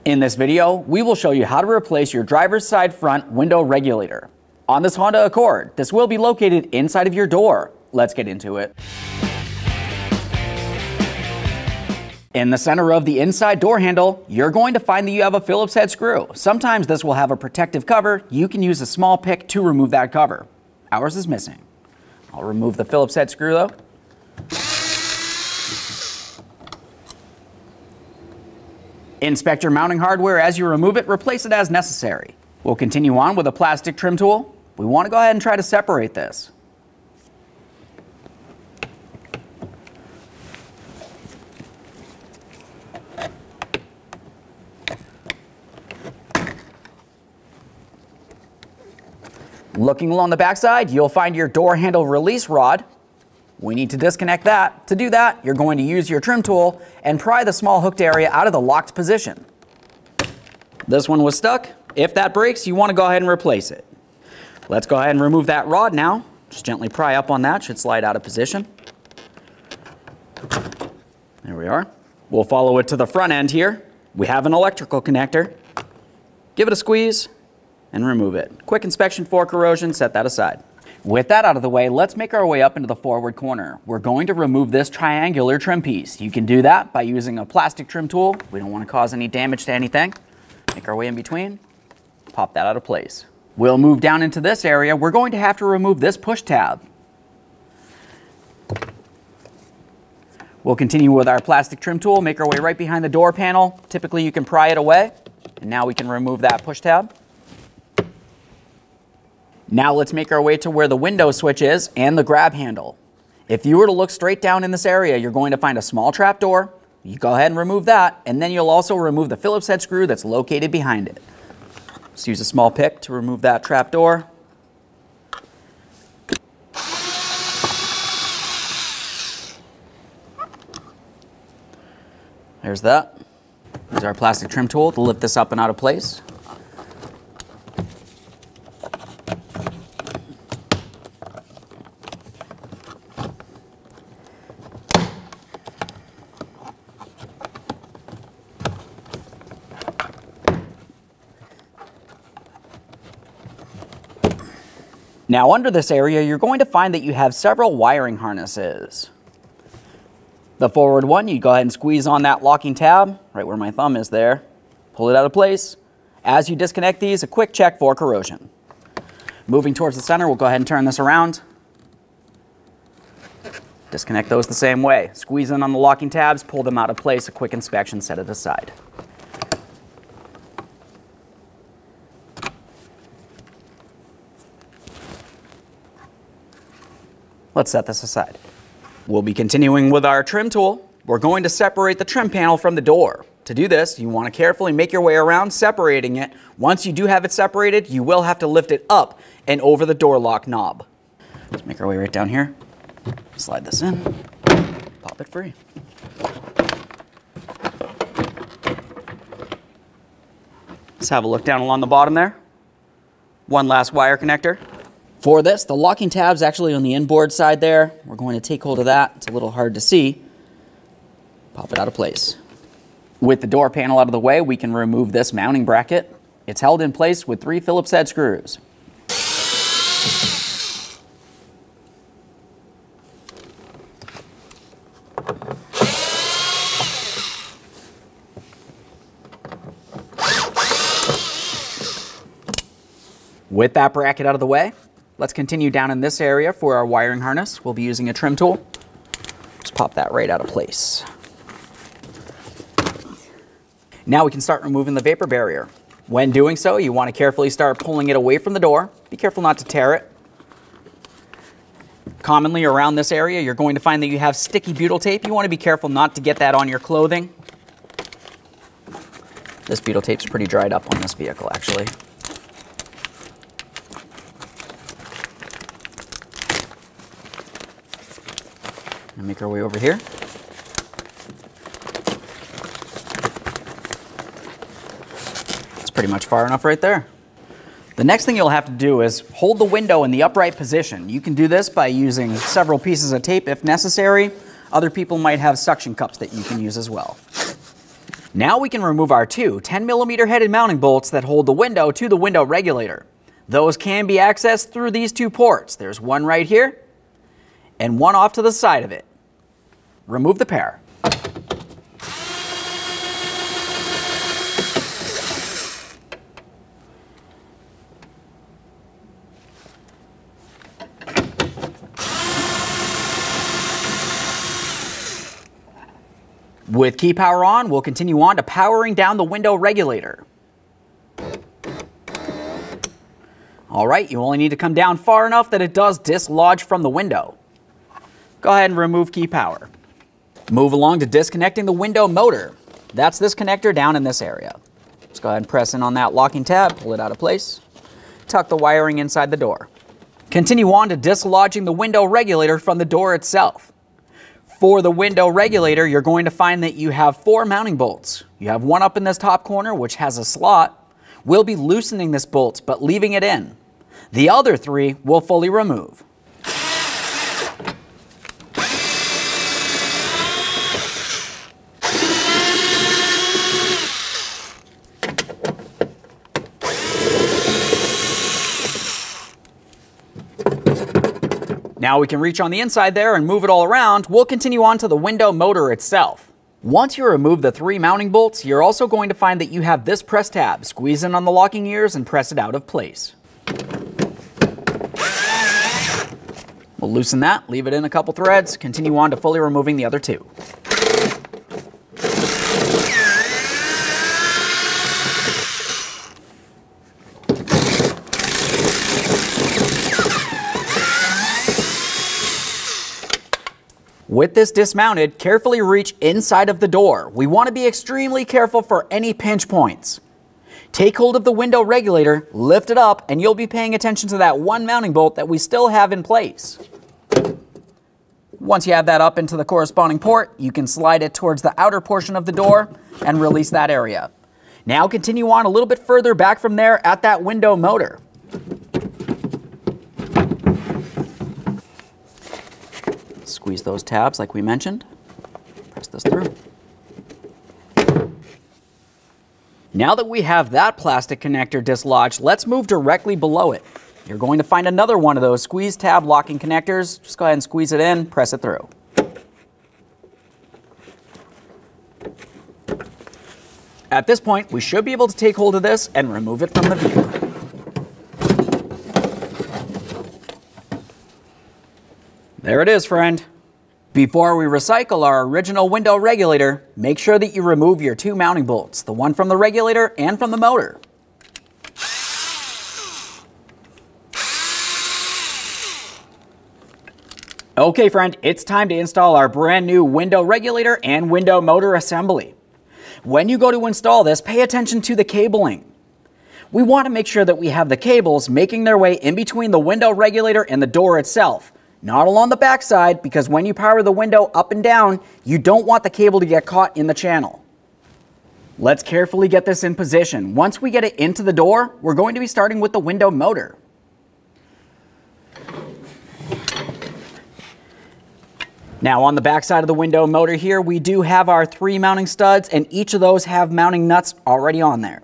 In this video, we will show you how to replace your driver's side front window regulator. On this Honda Accord, this will be located inside of your door. Let's get into it. In the center of the inside door handle, you're going to find that you have a Phillips head screw. Sometimes this will have a protective cover. You can use a small pick to remove that cover. Ours is missing. I'll remove the Phillips head screw though. Inspect your mounting hardware as you remove it, replace it as necessary. We'll continue on with a plastic trim tool. We want to go ahead and try to separate this. Looking along the backside, you'll find your door handle release rod. We need to disconnect that. To do that, you're going to use your trim tool and pry the small hooked area out of the locked position. This one was stuck. If that breaks, you want to go ahead and replace it. Let's go ahead and remove that rod now. Just gently pry up on that, should slide out of position. There we are. We'll follow it to the front end here. We have an electrical connector. Give it a squeeze and remove it. Quick inspection for corrosion, set that aside. With that out of the way, let's make our way up into the forward corner. We're going to remove this triangular trim piece. You can do that by using a plastic trim tool. We don't want to cause any damage to anything. Make our way in between, pop that out of place. We'll move down into this area. We're going to have to remove this push tab. We'll continue with our plastic trim tool, make our way right behind the door panel. Typically you can pry it away, and now we can remove that push tab. Now let's make our way to where the window switch is and the grab handle. If you were to look straight down in this area, you're going to find a small trap door. You go ahead and remove that, and then you'll also remove the Phillips head screw that's located behind it. Just use a small pick to remove that trap door. There's that. Use our plastic trim tool to lift this up and out of place. Now under this area, you're going to find that you have several wiring harnesses. The forward one, you go ahead and squeeze on that locking tab, right where my thumb is there. Pull it out of place. As you disconnect these, a quick check for corrosion. Moving towards the center, we'll go ahead and turn this around. Disconnect those the same way. Squeeze in on the locking tabs, pull them out of place, a quick inspection, set it aside. Let's set this aside. We'll be continuing with our trim tool. We're going to separate the trim panel from the door. To do this, you want to carefully make your way around separating it. Once you do have it separated, you will have to lift it up and over the door lock knob. Let's make our way right down here. Slide this in, pop it free. Let's have a look down along the bottom there. One last wire connector. For this, the locking tab's actually on the inboard side there. We're going to take hold of that. It's a little hard to see. Pop it out of place. With the door panel out of the way, we can remove this mounting bracket. It's held in place with 3 Phillips head screws. With that bracket out of the way, let's continue down in this area for our wiring harness. We'll be using a trim tool. Just pop that right out of place. Now we can start removing the vapor barrier. When doing so, you want to carefully start pulling it away from the door. Be careful not to tear it. Commonly around this area, you're going to find that you have sticky butyl tape. You want to be careful not to get that on your clothing. This butyl tape's pretty dried up on this vehicle, actually. And make our way over here. It's pretty much far enough right there. The next thing you'll have to do is hold the window in the upright position. You can do this by using several pieces of tape if necessary. Other people might have suction cups that you can use as well. Now we can remove our two 10mm headed mounting bolts that hold the window to the window regulator. Those can be accessed through these two ports. There's one right here and one off to the side of it. Remove the pair. With key power on, we'll continue on to powering down the window regulator. All right, you only need to come down far enough that it does dislodge from the window. Go ahead and remove key power. Move along to disconnecting the window motor. That's this connector down in this area. Just go ahead and press in on that locking tab, pull it out of place. Tuck the wiring inside the door. Continue on to dislodging the window regulator from the door itself. For the window regulator, you're going to find that you have 4 mounting bolts. You have one up in this top corner, which has a slot. We'll be loosening this bolt, but leaving it in. The other 3 we'll fully remove. Now we can reach on the inside there and move it all around. We'll continue on to the window motor itself. Once you remove the 3 mounting bolts, you're also going to find that you have this press tab. Squeeze in on the locking ears and press it out of place. We'll loosen that, leave it in a couple threads, continue on to fully removing the other 2. With this dismounted, carefully reach inside of the door. We want to be extremely careful for any pinch points. Take hold of the window regulator, lift it up, and you'll be paying attention to that one mounting bolt that we still have in place. Once you have that up into the corresponding port, you can slide it towards the outer portion of the door and release that area. Now continue on a little bit further back from there at that window motor. Squeeze those tabs like we mentioned. Press this through. Now that we have that plastic connector dislodged, let's move directly below it. You're going to find another one of those squeeze tab locking connectors. Just go ahead and squeeze it in, press it through. At this point, we should be able to take hold of this and remove it from the view. There it is, friend. Before we recycle our original window regulator, make sure that you remove your 2 mounting bolts, the one from the regulator and from the motor. Okay, friend, it's time to install our brand new window regulator and window motor assembly. When you go to install this, pay attention to the cabling. We want to make sure that we have the cables making their way in between the window regulator and the door itself. Not along the back side, because when you power the window up and down, you don't want the cable to get caught in the channel. Let's carefully get this in position. Once we get it into the door, we're going to be starting with the window motor. Now on the back side of the window motor here, we do have our 3 mounting studs, and each of those have mounting nuts already on there.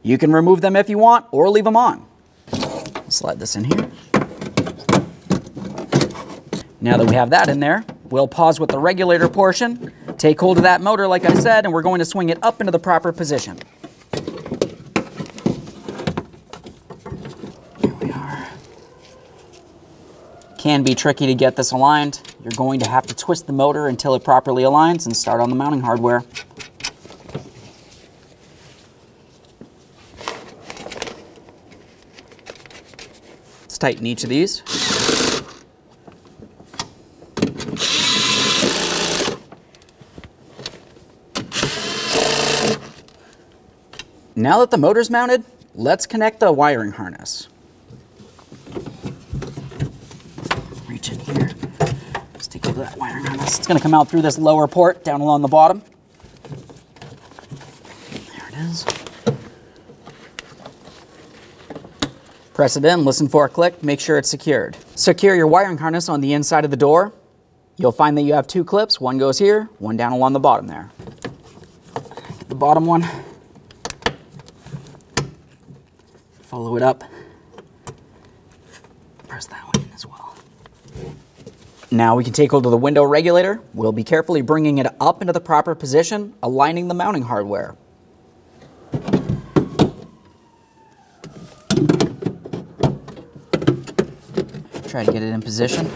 You can remove them if you want, or leave them on. Slide this in here. Now that we have that in there, we'll pause with the regulator portion, take hold of that motor like I said, and we're going to swing it up into the proper position. Here we are. Can be tricky to get this aligned. You're going to have to twist the motor until it properly aligns and start on the mounting hardware. Let's tighten each of these. Now that the motor's mounted, let's connect the wiring harness. Reach in here. Let's take hold of that wiring harness. It's going to come out through this lower port down along the bottom. There it is. Press it in, listen for a click, make sure it's secured. Secure your wiring harness on the inside of the door. You'll find that you have 2 clips. One goes here, one down along the bottom there. the bottom one. Follow it up. Press that one in as well. Now we can take hold of the window regulator. We'll be carefully bringing it up into the proper position, aligning the mounting hardware. Try to get it in position.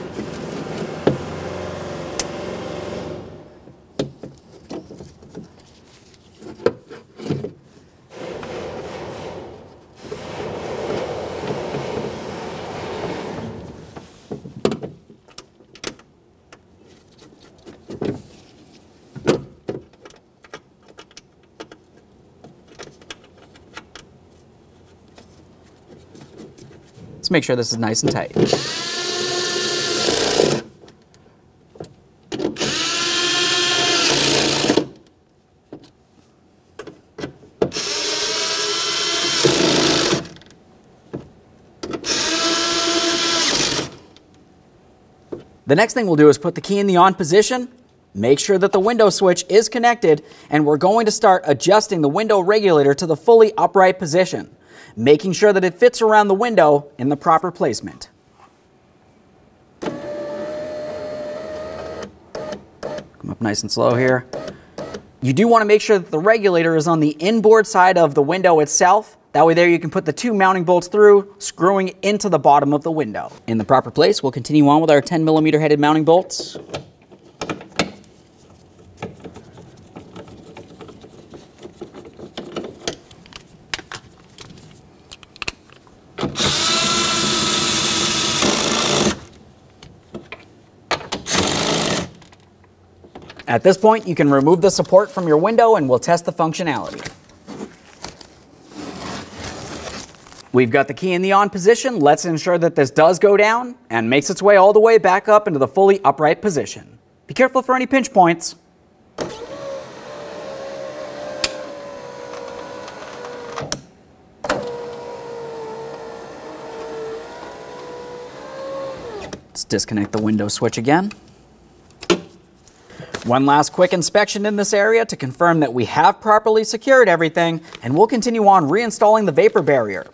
Let's make sure this is nice and tight. The next thing we'll do is put the key in the on position, make sure that the window switch is connected, and we're going to start adjusting the window regulator to the fully upright position, making sure that it fits around the window in the proper placement. Come up nice and slow here. You do want to make sure that the regulator is on the inboard side of the window itself. That way there you can put the two mounting bolts through, screwing into the bottom of the window. In the proper place, we'll continue on with our 10mm headed mounting bolts. At this point, you can remove the support from your window and we'll test the functionality. We've got the key in the on position. Let's ensure that this does go down and makes its way all the way back up into the fully upright position. Be careful for any pinch points. Let's disconnect the window switch again. One last quick inspection in this area to confirm that we have properly secured everything, and we'll continue on reinstalling the vapor barrier.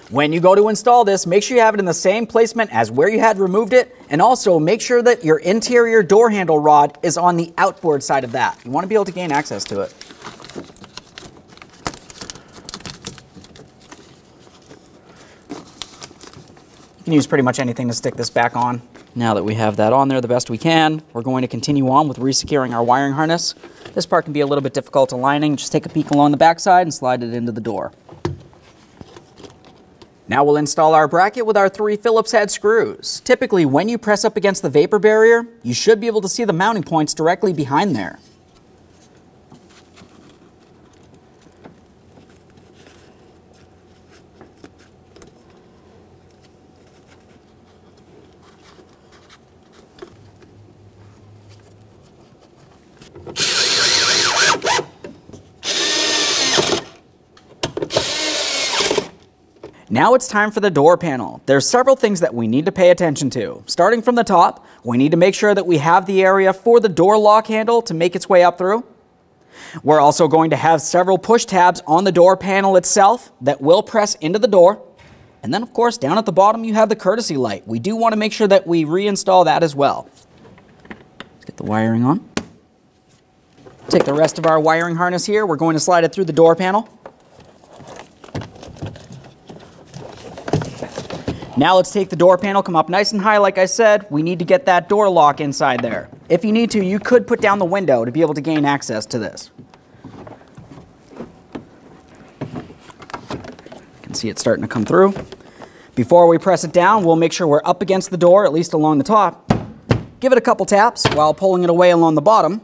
When you go to install this, make sure you have it in the same placement as where you had removed it, and also make sure that your interior door handle rod is on the outboard side of that. You want to be able to gain access to it. You can use pretty much anything to stick this back on. Now that we have that on there the best we can, we're going to continue on with resecuring our wiring harness. This part can be a little bit difficult aligning. Just take a peek along the back side and slide it into the door. Now we'll install our bracket with our 3 Phillips head screws. Typically, when you press up against the vapor barrier, you should be able to see the mounting points directly behind there. Now it's time for the door panel. There's several things that we need to pay attention to. Starting from the top, we need to make sure that we have the area for the door lock handle to make its way up through. We're also going to have several push tabs on the door panel itself that will press into the door. And then of course down at the bottom you have the courtesy light. We do want to make sure that we reinstall that as well. Let's get the wiring on. Take the rest of our wiring harness here. We're going to slide it through the door panel. Now let's take the door panel, come up nice and high like I said. We need to get that door lock inside there. If you need to, you could put down the window to be able to gain access to this. You can see it starting to come through. Before we press it down, we'll make sure we're up against the door, at least along the top. Give it a couple taps while pulling it away along the bottom.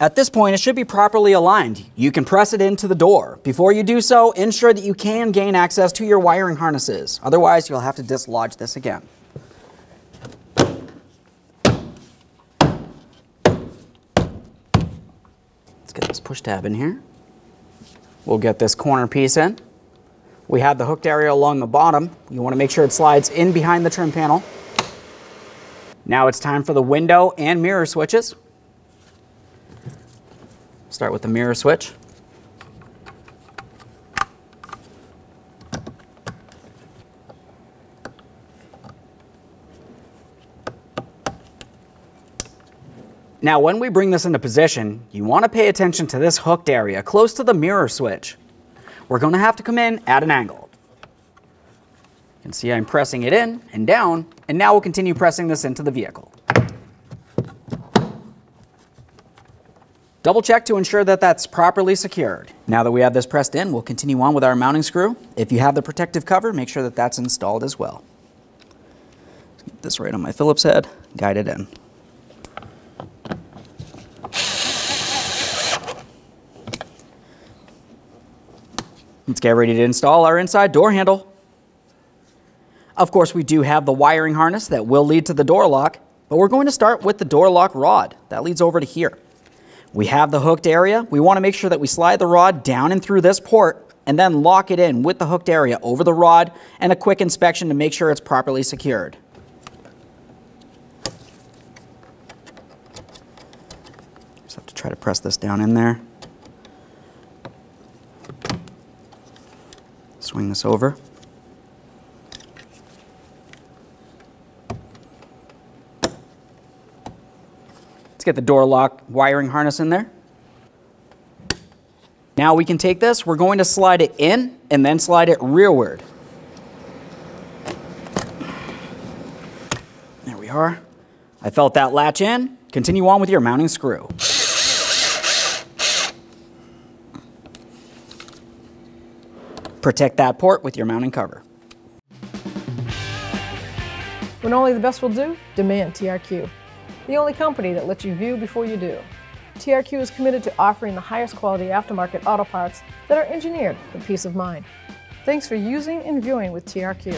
At this point, it should be properly aligned. You can press it into the door. Before you do so, ensure that you can gain access to your wiring harnesses. Otherwise, you'll have to dislodge this again. Let's get this push tab in here. We'll get this corner piece in. We have the hooked area along the bottom. You want to make sure it slides in behind the trim panel. Now it's time for the window and mirror switches. Start with the mirror switch. Now, when we bring this into position, you want to pay attention to this hooked area close to the mirror switch. We're going to have to come in at an angle. You can see I'm pressing it in and down, and now we'll continue pressing this into the vehicle. Double check to ensure that that's properly secured. Now that we have this pressed in, we'll continue on with our mounting screw. If you have the protective cover, make sure that that's installed as well. Get this right on my Phillips head, guide it in. Let's get ready to install our inside door handle. Of course, we do have the wiring harness that will lead to the door lock, but we're going to start with the door lock rod that leads over to here. We have the hooked area. We want to make sure that we slide the rod down and through this port and then lock it in with the hooked area over the rod, and a quick inspection to make sure it's properly secured. Just have to try to press this down in there. Swing this over. Let's get the door lock wiring harness in there. Now we can take this, we're going to slide it in and then slide it rearward. There we are. I felt that latch in. Continue on with your mounting screw. Protect that port with your mounting cover. When only the best will do, demand TRQ. The only company that lets you view before you do. TRQ is committed to offering the highest quality aftermarket auto parts that are engineered for peace of mind. Thanks for using and viewing with TRQ.